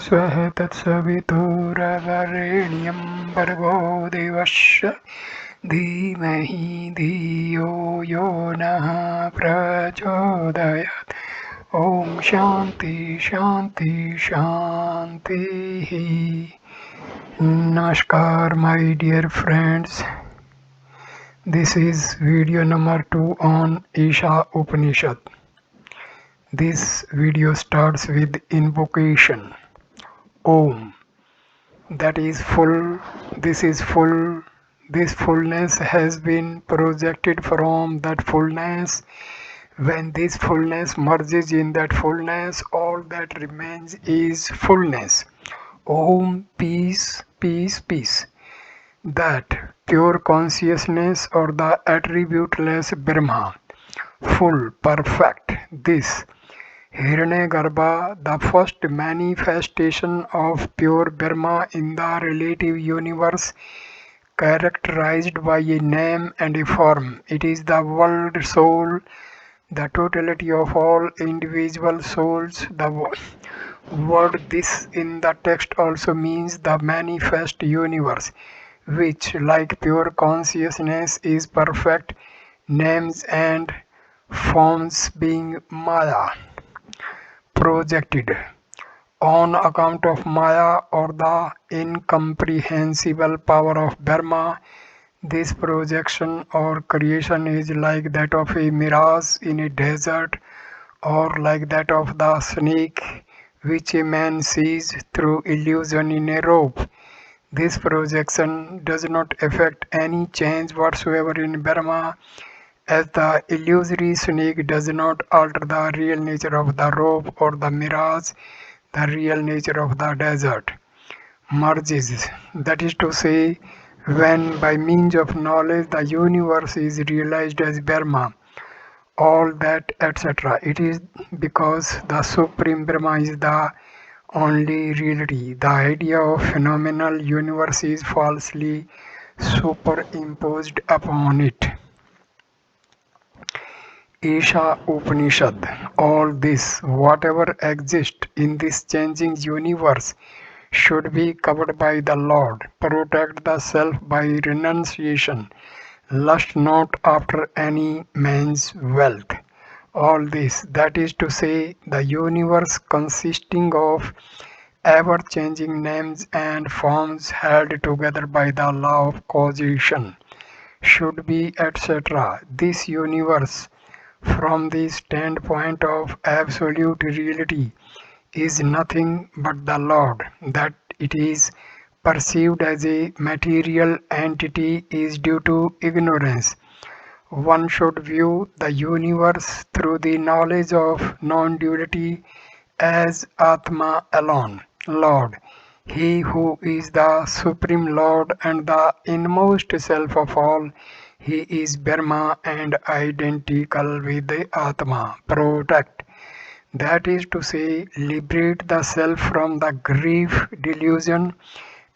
स्वः तत्सवितुर्वरेण्यं भर्गो देवस्य धीमहि धियो यो नः प्रचोदयात्। Om Shanti Shanti Shanti. Namaskar, my dear friends. This is video number 2 on Isha Upanishad. This video starts with invocation. Om. That is full. This is full. This fullness has been projected from that fullness. When this fullness merges in that fullness, all that remains is fullness. Om, peace, peace, peace. That pure consciousness or the attributeless Brahma, full, perfect, this Hiranyagarbha, the first manifestation of pure Brahma in the relative universe, characterized by a name and a form. It is the world soul, the totality of all individual souls. The word this in the text also means the manifest universe, which, like pure consciousness, is perfect, names and forms being Maya, projected. On account of Maya or the incomprehensible power of Brahma, this projection or creation is like that of a mirage in a desert, or like that of the snake which a man sees through illusion in a rope. This projection does not effect any change whatsoever in Brahma, as the illusory snake does not alter the real nature of the rope or the mirage, the real nature of the desert. Merges, that is to say, when by means of knowledge the universe is realized as Brahma, all that, etc. It is because the Supreme Brahma is the only reality. The idea of phenomenal universe is falsely superimposed upon it. Isha Upanishad. All this, whatever exists in this changing universe, should be covered by the Lord. Protect the self by renunciation. Lust not after any man's wealth. All this, that is to say, the universe consisting of ever-changing names and forms held together by the law of causation, should be, etc. This universe, from the standpoint of absolute reality, is nothing but the Lord. That it is perceived as a material entity is due to ignorance. One should view the universe through the knowledge of non-duality as Atma alone, Lord, He who is the Supreme Lord and the inmost self of all. He is Brahma and identical with the Atma. Protect, that is to say, liberate the self from the grief, delusion,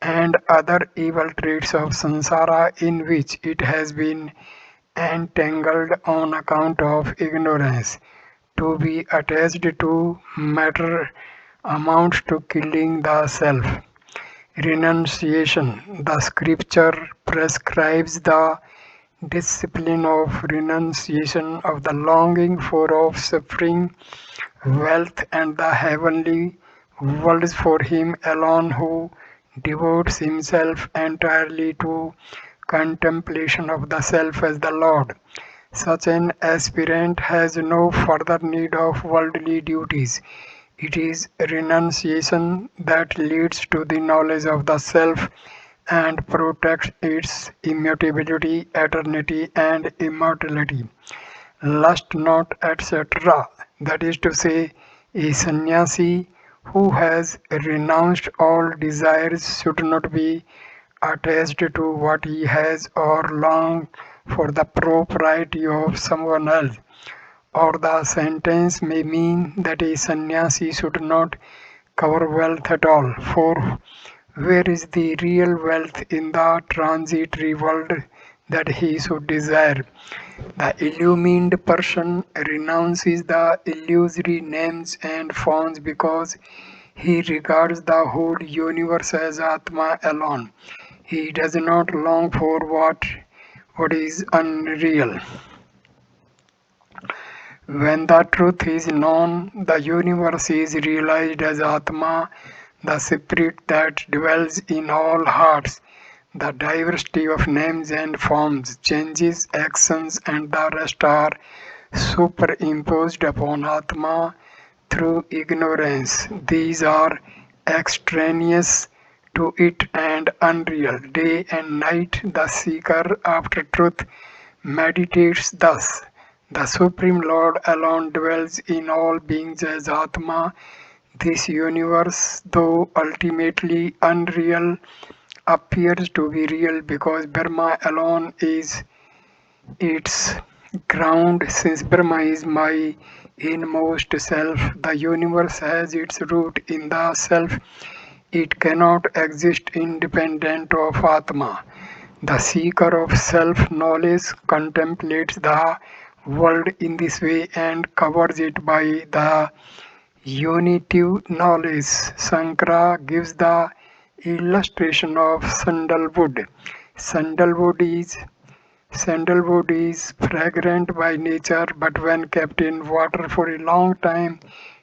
and other evil traits of samsara in which it has been entangled on account of ignorance. To be attached to matter amounts to killing the self. Renunciation. The scripture prescribes the discipline of renunciation of the longing for of suffering, wealth, and the heavenly worlds for him alone who devotes himself entirely to contemplation of the self as the Lord. Such an aspirant has no further need of worldly duties. It is renunciation that leads to the knowledge of the self and protects its immutability, eternity, and immortality. Lust not, etc. That is to say, a sannyasi who has renounced all desires should not be attached to what he has or long for the propriety of someone else. Or the sentence may mean that a sannyasi should not cover wealth at all, for where is the real wealth in the transitory world that he should desire? The illumined person renounces the illusory names and forms because He regards the whole universe as Atma alone. He does not long for what is unreal. When the truth is known, the universe is realized as Atma, the spirit that dwells in all hearts. The diversity of names and forms, changes, actions, and the rest are superimposed upon Atma through ignorance. These are extraneous to it and unreal. Day and night, the seeker after truth meditates thus. The Supreme Lord alone dwells in all beings as Atma. This universe, though ultimately unreal, appears to be real because Brahma alone is its ground. Since Brahma is my inmost self, the universe has its root in the self. It cannot exist independent of Atma. The seeker of self-knowledge contemplates the world in this way and covers it by the unitive knowledge. Sankara gives the illustration of sandalwood. Sandalwood is Sandalwood is fragrant by nature, but when kept in water for a long time,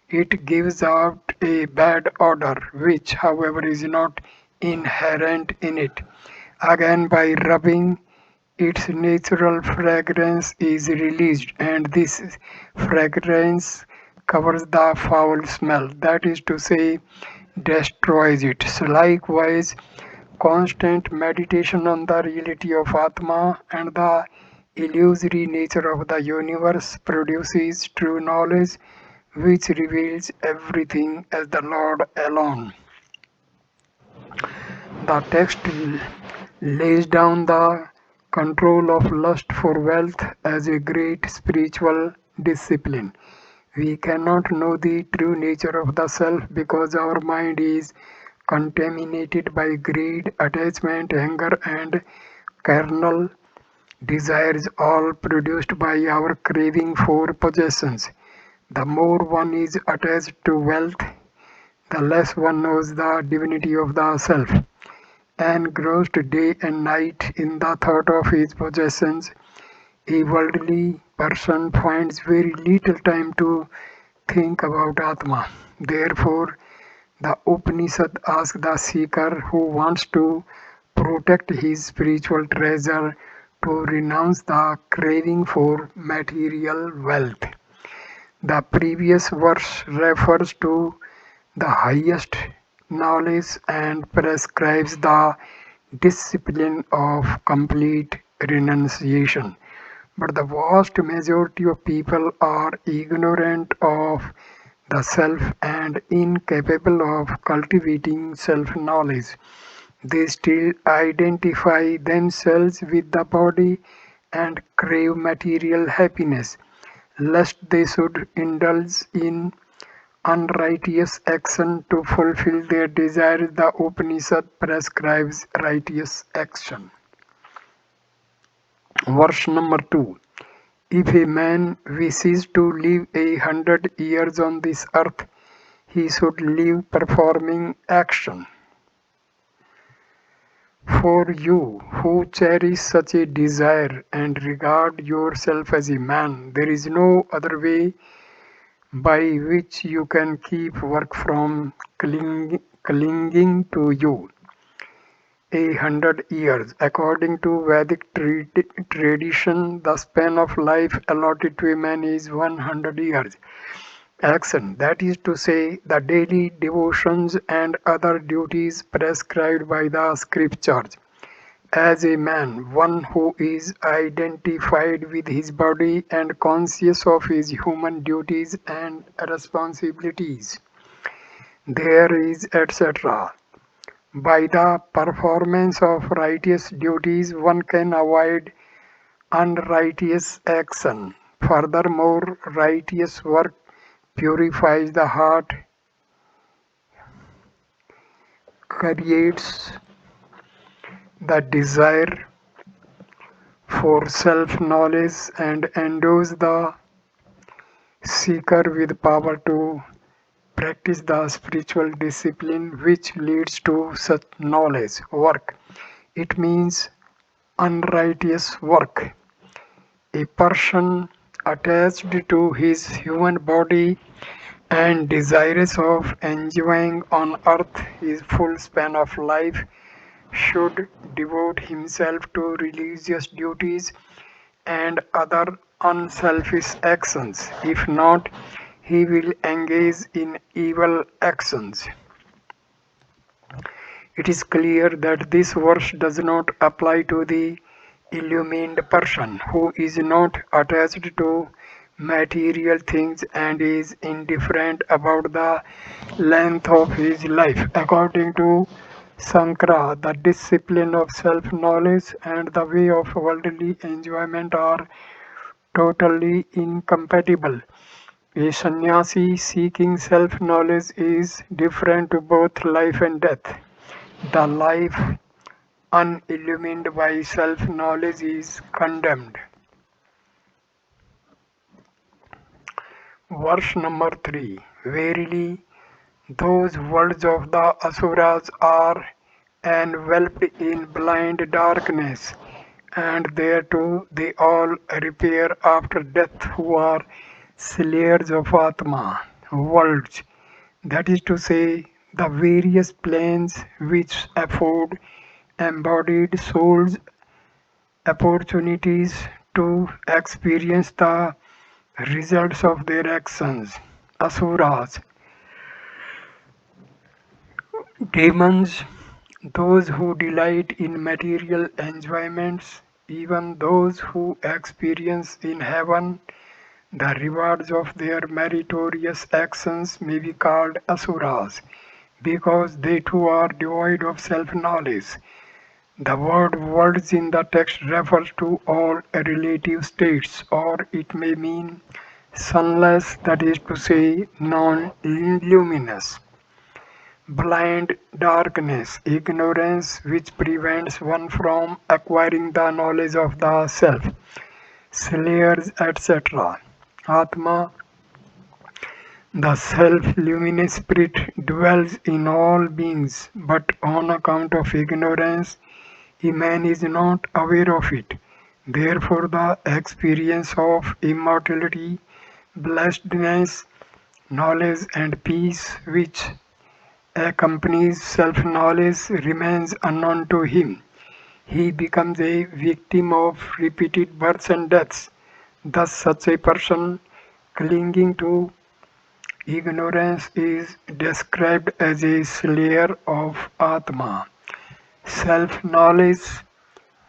it gives out a bad odor, which, however, is not inherent in it. Again, by rubbing, its natural fragrance is released, and this fragrance covers the foul smell, that is to say, destroys it. So, likewise, constant meditation on the reality of Atma and the illusory nature of the universe produces true knowledge which reveals everything as the Lord alone. The text lays down the control of lust for wealth as a great spiritual discipline. We cannot know the true nature of the self because our mind is contaminated by greed, attachment, anger, and carnal desires, all produced by our craving for possessions. The more one is attached to wealth, the less one knows the divinity of the self. Engrossed day and night in the thought of his possessions, a worldly person finds very little time to think about Atma. Therefore, the Upanishad asks the seeker who wants to protect his spiritual treasure to renounce the craving for material wealth. The previous verse refers to the highest knowledge and prescribes the discipline of complete renunciation. But the vast majority of people are ignorant of the self and incapable of cultivating self knowledge. They still identify themselves with the body and crave material happiness, lest they should indulge in unrighteous action to fulfill their desires. The Upanishad prescribes righteous action. Verse number 2. If a man wishes to live 100 years on this earth, he should live performing action. For you who cherish such a desire and regard yourself as a man, there is no other way by which you can keep work from clinging to you. 100 years. According to Vedic tradition, the span of life allotted to a man is 100 years. Action, that is to say, the daily devotions and other duties prescribed by the scriptures. As a man, one who is identified with his body and conscious of his human duties and responsibilities. There is etc. By the performance of righteous duties, one can avoid unrighteous action. Furthermore, righteous work purifies the heart, creates the desire for self-knowledge, and endows the seeker with power to practice the spiritual discipline which leads to such knowledge. Work. It means unrighteous work. A person attached to his human body and desirous of enjoying on earth his full span of life should devote himself to religious duties and other unselfish actions. If not, he will engage in evil actions. It is clear that this verse does not apply to the illumined person who is not attached to material things and is indifferent about the length of his life. According to Sankara, the discipline of self knowledge and the way of worldly enjoyment are totally incompatible. A sannyasi seeking self knowledge is different to both life and death. The life unillumined by self knowledge is condemned. Verse number 3. Verily, those words of the Asuras are enveloped in blind darkness, and thereto they all repair after death who are slayers of Atma, worlds, that is to say, the various planes which afford embodied souls opportunities to experience the results of their actions. Asuras, demons, those who delight in material enjoyments, even those who experience in heaven the rewards of their meritorious actions may be called asuras, because they too are devoid of self knowledge. The word worlds in the text refers to all relative states, or it may mean sunless, that is to say, non luminous. Blind darkness, ignorance which prevents one from acquiring the knowledge of the self, slayers, etc. Atma, the self-luminous spirit, dwells in all beings, but on account of ignorance, a man is not aware of it. Therefore, the experience of immortality, blessedness, knowledge, and peace which accompanies self-knowledge remains unknown to him. He becomes a victim of repeated births and deaths. Thus, such a person clinging to ignorance is described as a slayer of Atma. Self-knowledge,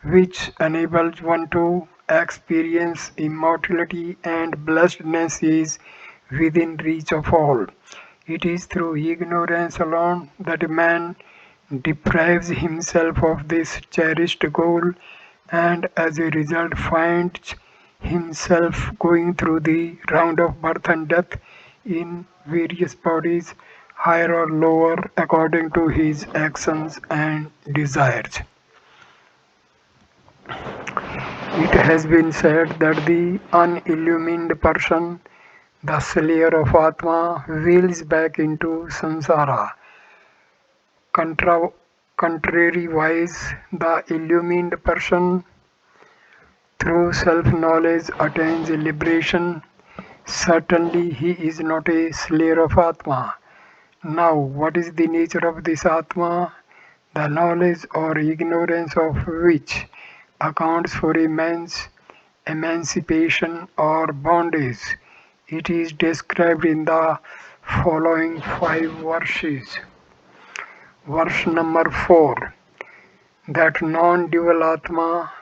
which enables one to experience immortality and blessedness, is within reach of all. It is through ignorance alone that man deprives himself of this cherished goal and as a result finds himself going through the round of birth and death in various bodies, higher or lower, according to his actions and desires. It has been said that the unillumined person, the slayer of Atma, wheels back into samsara. Contra- Contrariwise, the illumined person, through self-knowledge, attains liberation. Certainly, he is not a slayer of Atma. Now, what is the nature of this Atma? The knowledge or ignorance of which accounts for a man's emancipation or bondage. It is described in the following five verses. Verse number 4. That non-dual Atma,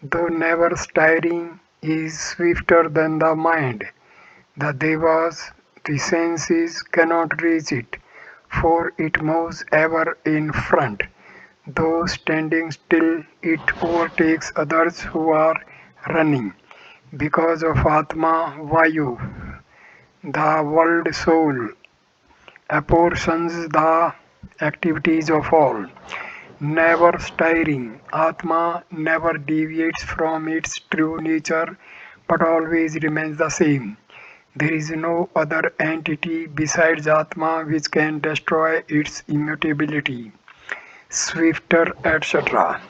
though never stirring, is swifter than the mind. The Devas, the senses, cannot reach it, for it moves ever in front. Though standing still, it overtakes others who are running. Because of Atma, Vayu, the world soul, apportions the activities of all. Never stirring, Atma never deviates from its true nature but always remains the same. There is no other entity besides Atma which can destroy its immutability, swifter, etc.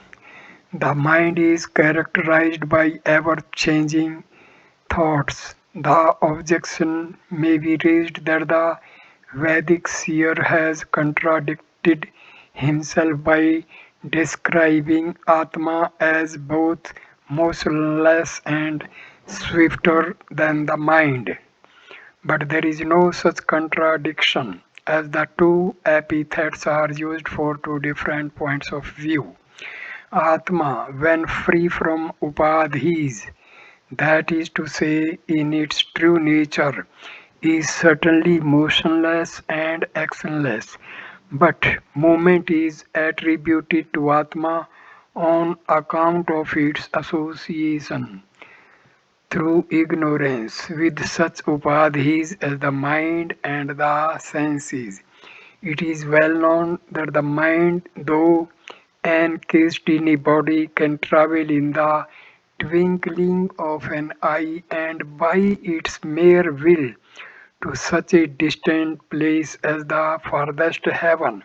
The mind is characterized by ever-changing thoughts. The objection may be raised that the Vedic seer has contradicted himself by describing Atma as both motionless and swifter than the mind. But there is no such contradiction, as the two epithets are used for two different points of view. Atma, when free from upadhis, that is to say, in its true nature, is certainly motionless and actionless, but movement is attributed to Atma on account of its association through ignorance with such upadhis as the mind and the senses. It is well known that the mind, though encased in a body, can travel in the twinkling of an eye and by its mere will to such a distant place as the farthest heaven.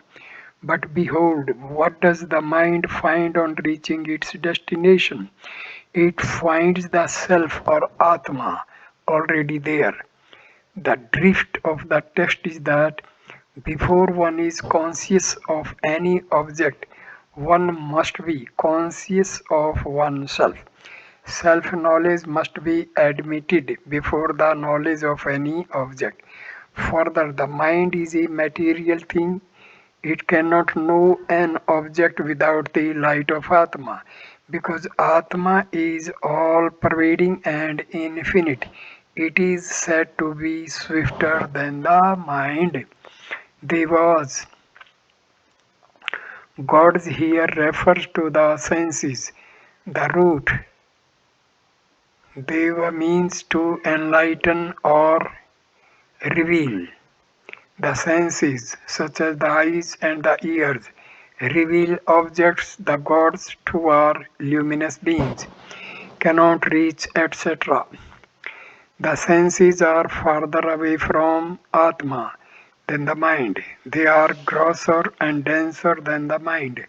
But behold, what does the mind find on reaching its destination? It finds the self or Atma already there. The drift of the text is that before one is conscious of any object, one must be conscious of oneself. Self knowledge must be admitted before the knowledge of any object. Further, the mind is a material thing. It cannot know an object without the light of Atma, because Atma is all pervading and infinite. It is said to be swifter than the mind. Devas, gods here refers to the senses. The root Deva means to enlighten or reveal. The senses, such as the eyes and the ears, reveal objects the gods, who are luminous beings, cannot reach, etc. The senses are farther away from Atma than the mind. They are grosser and denser than the mind.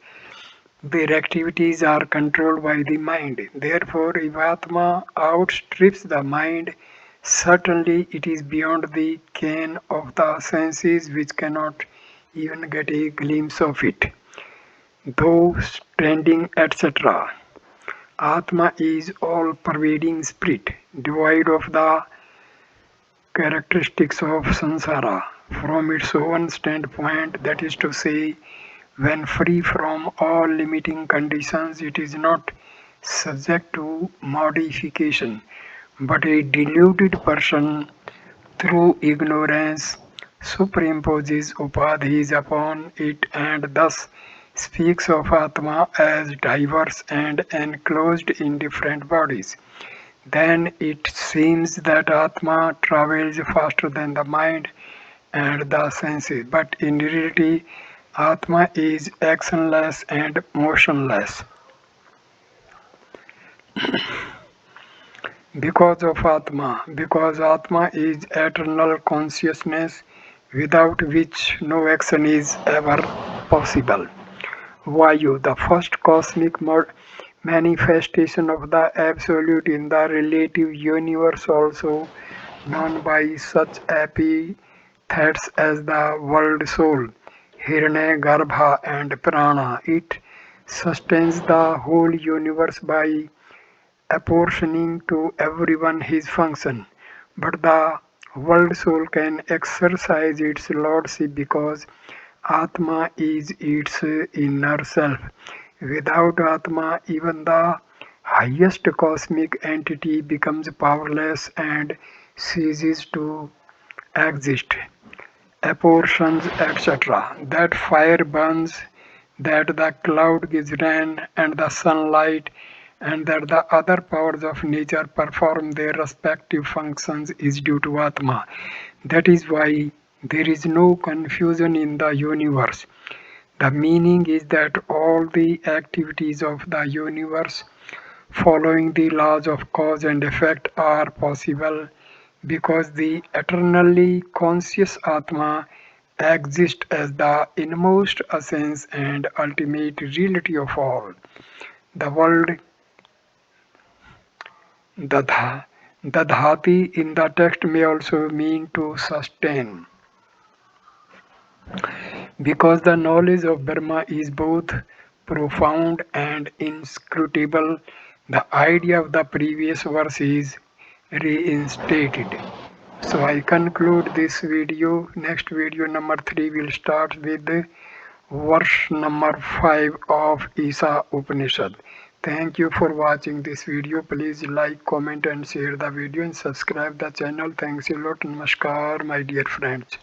Their activities are controlled by the mind. Therefore, if Atma outstrips the mind, certainly it is beyond the ken of the senses which cannot even get a glimpse of it. Though standing, etc. Atma is all pervading spirit, devoid of the characteristics of samsara from its own standpoint, that is to say, when free from all limiting conditions, it is not subject to modification, but a deluded person, through ignorance, superimposes upadhis upon it and thus speaks of Atma as diverse and enclosed in different bodies. Then it seems that Atma travels faster than the mind and the senses, but in reality, Atma is actionless and motionless. Because Atma is eternal consciousness without which no action is ever possible. Vayu, the first cosmic manifestation of the Absolute in the relative universe, also known by such epithets as the world soul, Hiranyagarbha and Prana. It sustains the whole universe by apportioning to everyone his function. But the world soul can exercise its lordship because Atma is its inner self. Without Atma, even the highest cosmic entity becomes powerless and ceases to exist. Apportions, etc. That fire burns, that the cloud gives rain and the sunlight, and that the other powers of nature perform their respective functions is due to Atma. That is why there is no confusion in the universe. The meaning is that all the activities of the universe following the laws of cause and effect are possible because the eternally conscious Atma exists as the inmost essence and ultimate reality of all. The word dadha, dadhati in the text may also mean to sustain, because the knowledge of Brahma is both profound and inscrutable. The idea of the previous verse is reinstated. So I conclude this video. Next video number 3 will start with verse number 5 of Isha Upanishad. Thank you for watching this video. Please like, comment and share the video and subscribe the channel. Thanks a lot. Namaskar my dear friends.